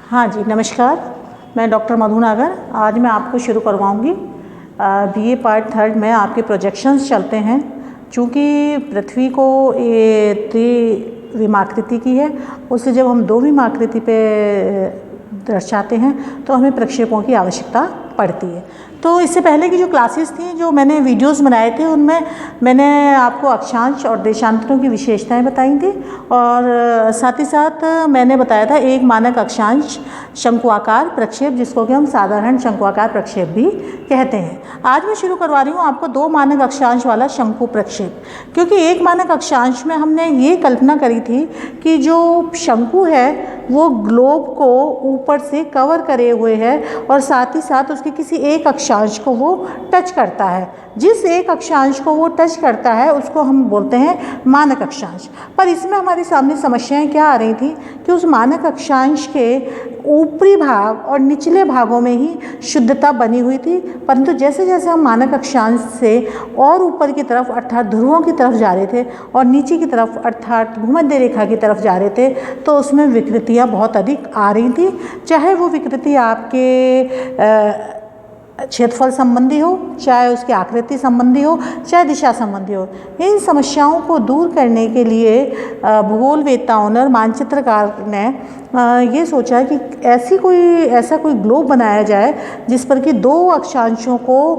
हाँ जी, नमस्कार। मैं डॉक्टर मधु नागर। आज मैं आपको शुरू करवाऊँगी बीए पार्ट थर्ड में आपके प्रोजेक्शंस चलते हैं। चूँकि पृथ्वी को ये त्रिविमाकृति की है, उससे जब हम दो विमाकृति पे दर्शाते हैं तो हमें प्रक्षेपों की आवश्यकता पड़ती है। तो इससे पहले की जो क्लासेस थी, जो मैंने वीडियोस बनाए थे, उनमें मैंने आपको अक्षांश और देशांतरों की विशेषताएं बताई थी और साथ ही साथ मैंने बताया था एक मानक अक्षांश शंक्वाकार प्रक्षेप, जिसको कि हम साधारण शंक्वाकार प्रक्षेप भी कहते हैं। आज मैं शुरू करवा रही हूँ आपको दो मानक अक्षांश वाला शंकु प्रक्षेप, क्योंकि एक मानक अक्षांश में हमने ये कल्पना करी थी कि जो शंकु है वो ग्लोब को ऊपर से कवर करे हुए है और साथ ही साथ उसके किसी एक अक्षांश को वो टच करता है। जिस एक अक्षांश को वो टच करता है उसको हम बोलते हैं मानक अक्षांश। पर इसमें हमारे सामने समस्याएं क्या आ रही थी कि उस मानक अक्षांश के ऊपरी भाग और निचले भागों में ही शुद्धता बनी हुई थी, परंतु जैसे जैसे हम मानक अक्षांश से और ऊपर की तरफ अर्थात ध्रुवों की तरफ जा रहे थे और नीचे की तरफ अर्थात भूमध्य रेखा की तरफ जा रहे थे, तो उसमें विकृतियाँ बहुत अधिक आ रही थी। चाहे वो विकृति आपके क्षेत्रफल संबंधी हो, चाहे उसकी आकृति संबंधी हो, चाहे दिशा संबंधी हो। इन समस्याओं को दूर करने के लिए भूगोलवेत्ताओं ने और मानचित्रकार ने ये सोचा कि ऐसा कोई ग्लोब बनाया जाए जिस पर कि दो अक्षांशों को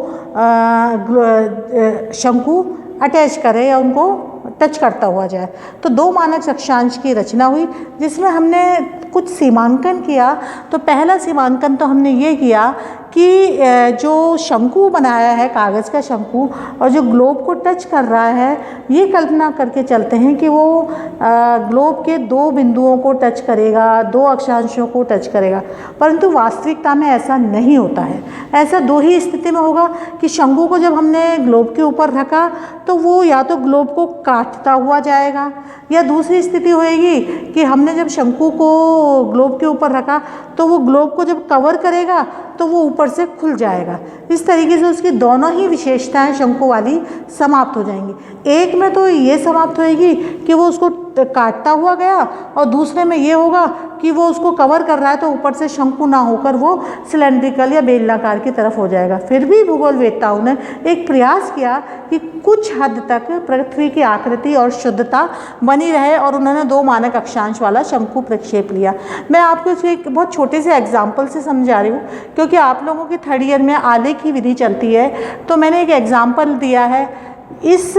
शंकु अटैच करे या उनको टच करता हुआ जाए। तो दो मानक अक्षांश की रचना हुई, जिसमें हमने कुछ सीमांकन किया। तो पहला सीमांकन तो हमने ये किया कि जो शंकु बनाया है, कागज़ का शंकु, और जो ग्लोब को टच कर रहा है, ये कल्पना करके चलते हैं कि वो ग्लोब के दो बिंदुओं को टच करेगा, दो अक्षांशों को टच करेगा। परंतु वास्तविकता में ऐसा नहीं होता है। ऐसा दो ही स्थिति में होगा कि शंकु को जब हमने ग्लोब के ऊपर रखा तो वो या तो ग्लोब को काटता हुआ जाएगा, या दूसरी स्थिति होएगी कि हमने जब शंकु को ग्लोब के ऊपर रखा तो वो ग्लोब को जब कवर करेगा तो वो ऊपर से खुल जाएगा। इस तरीके से उसकी दोनों ही विशेषताएं शंकु वाली समाप्त हो जाएंगी। एक में तो ये समाप्त होएगी कि वो उसको काटता हुआ गया, और दूसरे में ये होगा कि वो उसको कवर कर रहा है तो ऊपर से शंकु ना होकर वो सिलेंड्रिकल या बेलनाकार की तरफ हो जाएगा। फिर भी भूगोलवेत्ताओं ने एक प्रयास किया कि कुछ हद तक पृथ्वी की आकृति और शुद्धता बनी रहे, और उन्होंने दो मानक अक्षांश वाला शंकु प्रक्षेप लिया। मैं आपको इसे एक बहुत छोटे से एग्जाम्पल से समझा रही हूँ, क्योंकि आप लोगों की थर्ड ईयर में आलेख की विधि चलती है, तो मैंने एक एग्जाम्पल दिया है। इस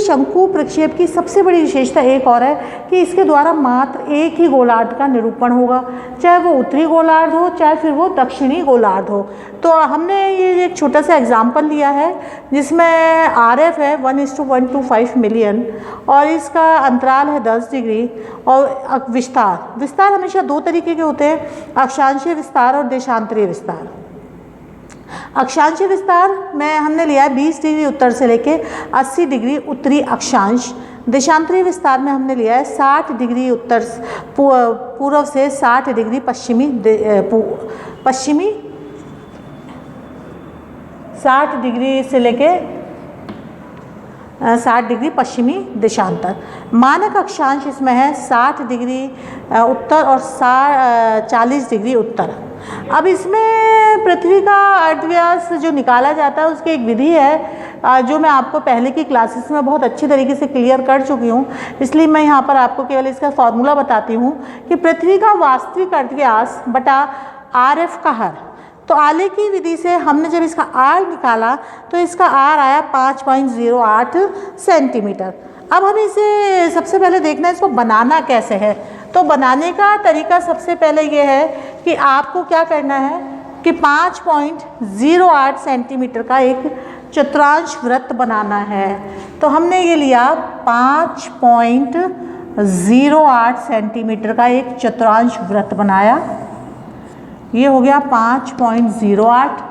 शंकु प्रक्षेप की सबसे बड़ी विशेषता एक और है कि इसके द्वारा मात्र एक ही गोलार्ध का निरूपण होगा, चाहे वो उत्तरी गोलार्ध हो चाहे फिर वो दक्षिणी गोलार्ध हो। तो हमने ये एक छोटा सा एग्जाम्पल लिया है जिसमें RF है 1:125 मिलियन, और इसका अंतराल है 10 डिग्री, और विस्तार हमेशा दो तरीके के होते हैं, अक्षांशीय विस्तार और देशांतरीय विस्तार। अक्षांशीय विस्तार में हमने लिया है 20 डिग्री उत्तर से लेके 80 डिग्री उत्तरी अक्षांश। देशांतरीय विस्तार में हमने लिया है 60 डिग्री उत्तर पूर्व से 60 डिग्री पश्चिमी 60 डिग्री से लेके 60 डिग्री पश्चिमी देशांतर। मानक अक्षांश इसमें है 60 डिग्री उत्तर और 40 डिग्री उत्तर। अब इसमें पृथ्वी का अर्धव्यास जो निकाला जाता है उसकी एक विधि है जो मैं आपको पहले की क्लासेस में बहुत अच्छी तरीके से क्लियर कर चुकी हूँ, इसलिए मैं यहाँ पर आपको केवल इसका फॉर्मूला बताती हूँ कि पृथ्वी का वास्तविक अर्धव्यास बटा RF का हर। तो आलेख की विधि से हमने जब इसका R निकाला तो इसका R आया 5.08 सेंटीमीटर। अब हमें इसे सबसे पहले देखना है इसको बनाना कैसे है। तो बनाने का तरीका सबसे पहले ये है कि आपको क्या करना है कि 5.08 सेंटीमीटर का एक चतुर्थांश वृत्त बनाना है। तो हमने ये लिया 5.08 सेंटीमीटर का एक चतुर्थांश वृत्त बनाया। ये हो गया 5.08,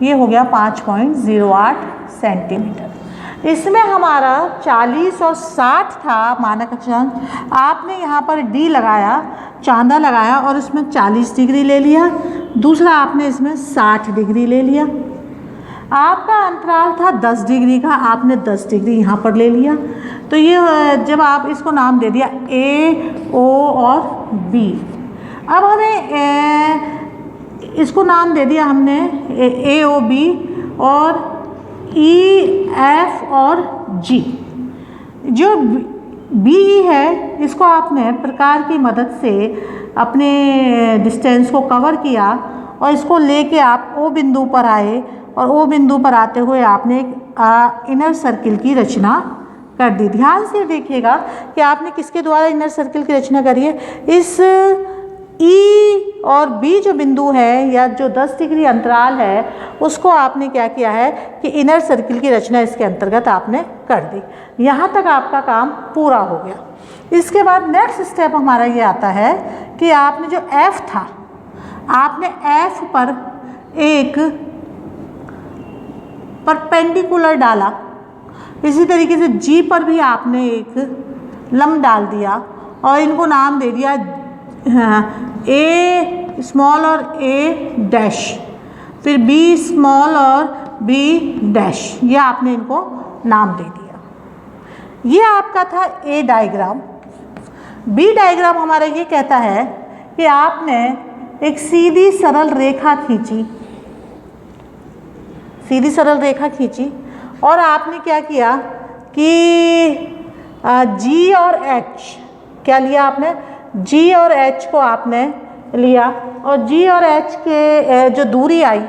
ये हो गया 5.08 सेंटीमीटर। इसमें हमारा 40 और 60 था मानक अक्षांश। आपने यहाँ पर D लगाया, चांदा लगाया और इसमें 40 डिग्री ले लिया, दूसरा आपने इसमें 60 डिग्री ले लिया। आपका अंतराल था 10 डिग्री का, आपने 10 डिग्री यहाँ पर ले लिया। तो ये जब आप इसको नाम दे दिया A, O और B। अब हमें इसको नाम दे दिया हमने ए ओ बी और ई एफ और जी। जो बी है इसको आपने प्रकार की मदद से अपने डिस्टेंस को कवर किया और इसको लेके आप ओ बिंदु पर आए और ओ बिंदु पर आते हुए आपने एक इनर सर्किल की रचना कर दी। ध्यान से देखिएगा कि आपने किसके द्वारा इनर सर्किल की रचना करी है। इस ई और बी जो बिंदु है या जो 10 डिग्री अंतराल है उसको आपने क्या किया है कि इनर सर्किल की रचना इसके अंतर्गत आपने कर दी। यहाँ तक आपका काम पूरा हो गया। इसके बाद नेक्स्ट स्टेप हमारा ये आता है कि आपने जो एफ था, आपने एफ पर एक परपेंडिकुलर डाला। इसी तरीके से जी पर भी आपने एक लंब डाल दिया और इनको नाम दे दिया ए स्मॉल और ए डैश, फिर बी स्मॉल और बी डैश, ये आपने इनको नाम दे दिया। ये आपका था ए डायग्राम। बी डायग्राम हमारा ये कहता है कि आपने एक सीधी सरल रेखा खींची, सीधी सरल रेखा खींची और आपने क्या किया कि जी और एच, क्या लिया आपने, जी और एच को आपने लिया और जी और एच के जो दूरी आई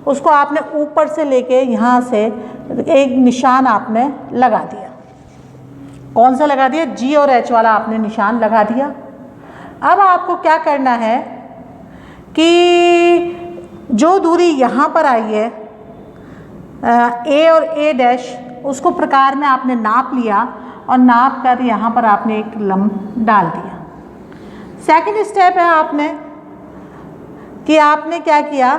उसको आपने ऊपर से लेके यहाँ से एक निशान आपने लगा दिया। कौन सा लगा दिया, जी और एच वाला आपने निशान लगा दिया। अब आपको क्या करना है कि जो दूरी यहाँ पर आई है ए और ए डैश, उसको प्रकार में आपने नाप लिया और नाप कर यहाँ पर आपने एक लंब डाल दिया। सेकंड स्टेप है आपने कि आपने क्या किया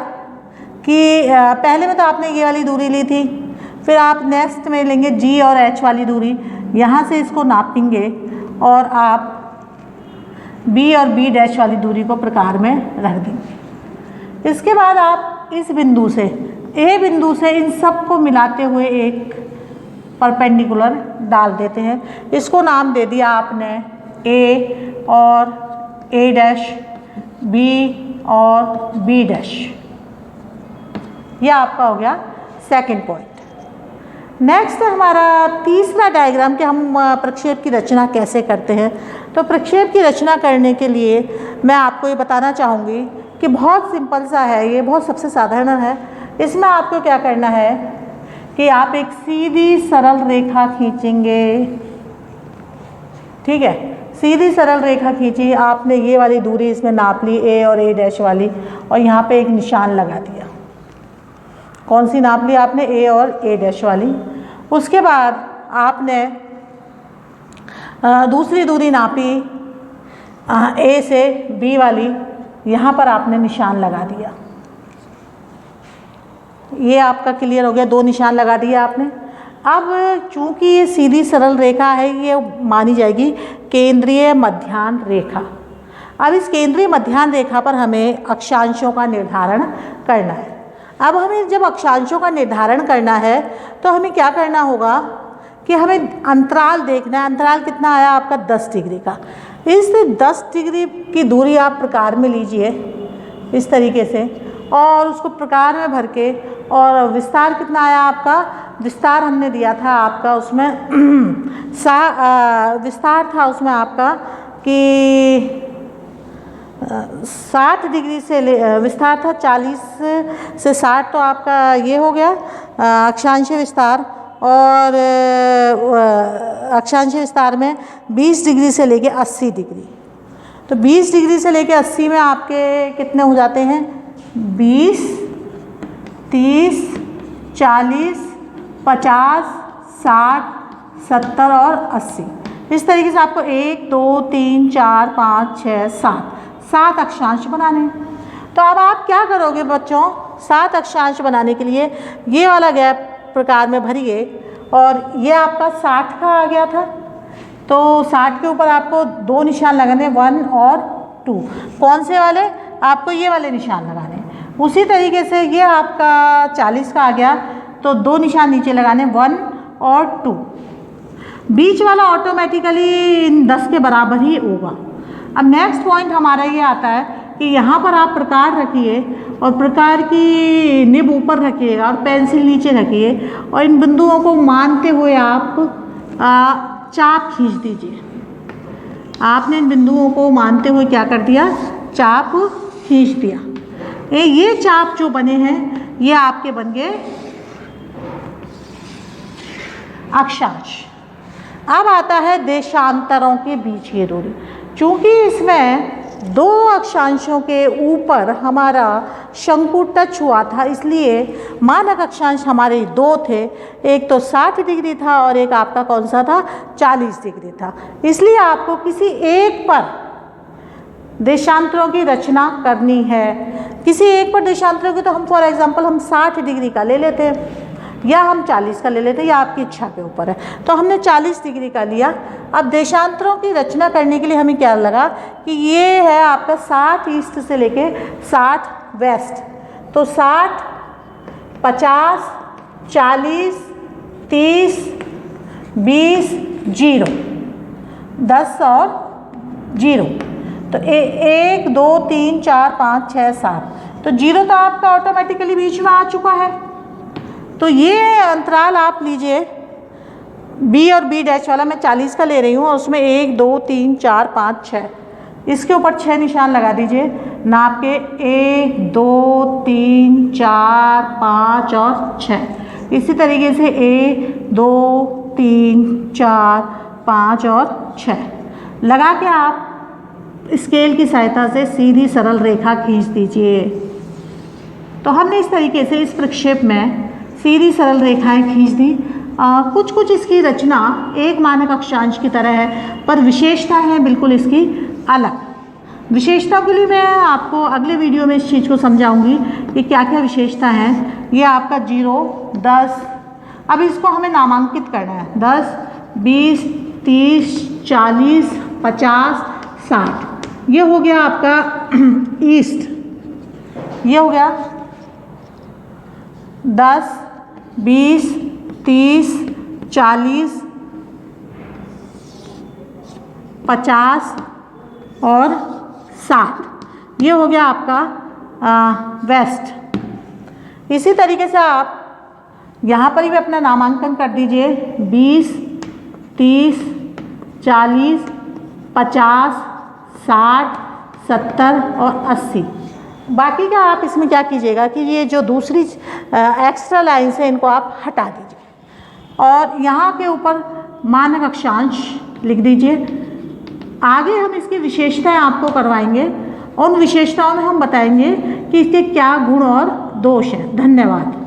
कि पहले में तो आपने ये वाली दूरी ली थी, फिर आप नेक्स्ट में लेंगे जी और एच वाली दूरी, यहाँ से इसको नापेंगे और आप बी और बी डैश वाली दूरी को प्रकार में रख देंगे। इसके बाद आप इस बिंदु से, ए बिंदु से इन सब को मिलाते हुए एक परपेंडिकुलर डाल देते हैं। इसको नाम दे दिया आपने ए और ए डैश, बी और बी डैश। यह आपका हो गया सेकंड पॉइंट। नेक्स्ट हमारा तीसरा डायग्राम कि हम प्रक्षेप की रचना कैसे करते हैं। तो प्रक्षेप की रचना करने के लिए मैं आपको ये बताना चाहूँगी कि बहुत सिंपल सा है, ये बहुत सबसे साधारण है। इसमें आपको क्या करना है कि आप एक सीधी सरल रेखा खींचेंगे, ठीक है, सीधी सरल रेखा खींची, आपने ये वाली दूरी इसमें नाप ली ए और ए डैश वाली और यहाँ पे एक निशान लगा दिया। कौन सी नाप ली आपने, ए और ए डैश वाली। उसके बाद आपने दूसरी दूरी नापी ए से बी वाली, यहाँ पर आपने निशान लगा दिया। ये आपका क्लियर हो गया, दो निशान लगा दिए आपने। अब चूंकि ये सीधी सरल रेखा है, ये मानी जाएगी केंद्रीय मध्याह्न रेखा। अब इस केंद्रीय मध्याह्न रेखा पर हमें अक्षांशों का निर्धारण करना है। अब हमें जब अक्षांशों का निर्धारण करना है तो हमें क्या करना होगा कि हमें अंतराल देखना है। अंतराल कितना आया आपका, 10 डिग्री का। इस 10 डिग्री की दूरी आप प्रकार में लीजिए इस तरीके से और उसको प्रकार में भर के, और विस्तार कितना आया आपका, विस्तार हमने दिया था आपका उसमें विस्तार था उसमें आपका कि 60 डिग्री से विस्तार था, 40 से 60 तो आपका ये हो गया अक्षांशीय विस्तार। और अक्षांशीय विस्तार में 20 डिग्री से लेके 80 डिग्री, तो 20 डिग्री से लेके 80 में आपके कितने हो जाते हैं, 20, 30, 40, 50, 60, 70 और 80। इस तरीके से आपको 1, 2, 3, 4, 5, 6, 7 अक्षांश बनाने हैं। तो अब आप क्या करोगे बच्चों, 7 अक्षांश बनाने के लिए ये वाला गैप प्रकार में भरिए और ये आपका 60 का आ गया था, तो 60 के ऊपर आपको 2 निशान लगाने, 1 और 2। कौन से वाले, आपको ये वाले निशान लगाने। उसी तरीके से ये आपका 40 का आ गया, तो 2 निशान नीचे लगाने, 1 और 2। बीच वाला ऑटोमेटिकली इन 10 के बराबर ही होगा। अब नेक्स्ट पॉइंट हमारा ये आता है कि यहाँ पर आप प्रकार रखिए और प्रकार की निब ऊपर रखिएगा और पेंसिल नीचे रखिए और इन बिंदुओं को मानते हुए आप चाप खींच दीजिए। आपने इन बिंदुओं को मानते हुए क्या कर दिया, चाप खींच दिया। ये चाप जो बने हैं ये आपके बन गए अक्षांश। अब आता है देशांतरों के बीच की दूरी। चूंकि इसमें दो अक्षांशों के ऊपर हमारा शंकु टच हुआ था, इसलिए मानक अक्षांश हमारे दो थे, एक तो 60 डिग्री था और एक आपका कौन सा था, 40 डिग्री था। इसलिए आपको किसी एक पर देशांतरों की रचना करनी है। किसी एक पर देशांतरों की तो हम फॉर एग्जांपल हम 60 डिग्री का ले लेते हैं या हम 40 का ले लेते हैं, या आपकी इच्छा के ऊपर है। तो हमने 40 डिग्री का लिया। अब देशांतरों की रचना करने के लिए हमें क्या लगा कि ये है आपका 60 ईस्ट से लेके 60 वेस्ट, तो 60, 50, 40, 30, 20, 0, 10 और 0, तो 1 2 3 4 5 6 7, तो 0 तो आपका ऑटोमेटिकली बीच में आ चुका है। तो ये अंतराल आप लीजिए बी और बी डैश वाला, मैं 40 का ले रही हूँ और उसमें 1 2 3 4 5 6, इसके ऊपर 6 निशान लगा दीजिए। नाप के 1 2 3 4 5 और 6। इसी तरीके से 1 2 3 4 5 और 6 लगा के आप स्केल की सहायता से सीधी सरल रेखा खींच दीजिए। तो हमने इस तरीके से इस प्रक्षेप में सीधी सरल रेखाएं खींच दी। कुछ कुछ इसकी रचना एक मानक अक्षांश की तरह है, पर विशेषता है बिल्कुल इसकी अलग। विशेषता के लिए मैं आपको अगले वीडियो में इस चीज़ को समझाऊंगी कि क्या क्या विशेषता हैं। ये आपका 0 10, अब इसको हमें नामांकित करना है। 10 20 30 40 50 60, ये हो गया आपका ईस्ट। ये हो गया 10 20 30 40 50 और 60, ये हो गया आपका वेस्ट। इसी तरीके से आप यहाँ पर भी अपना नामांकन कर दीजिए। 20 30 40 50 60 70 और 80। बाकी का आप इसमें क्या कीजिएगा कि ये जो दूसरी एक्स्ट्रा लाइन्स है इनको आप हटा दीजिए और यहाँ के ऊपर मानक अक्षांश लिख दीजिए। आगे हम इसकी विशेषताएं आपको करवाएंगे, उन विशेषताओं में हम बताएंगे कि इसके क्या गुण और दोष हैं। धन्यवाद।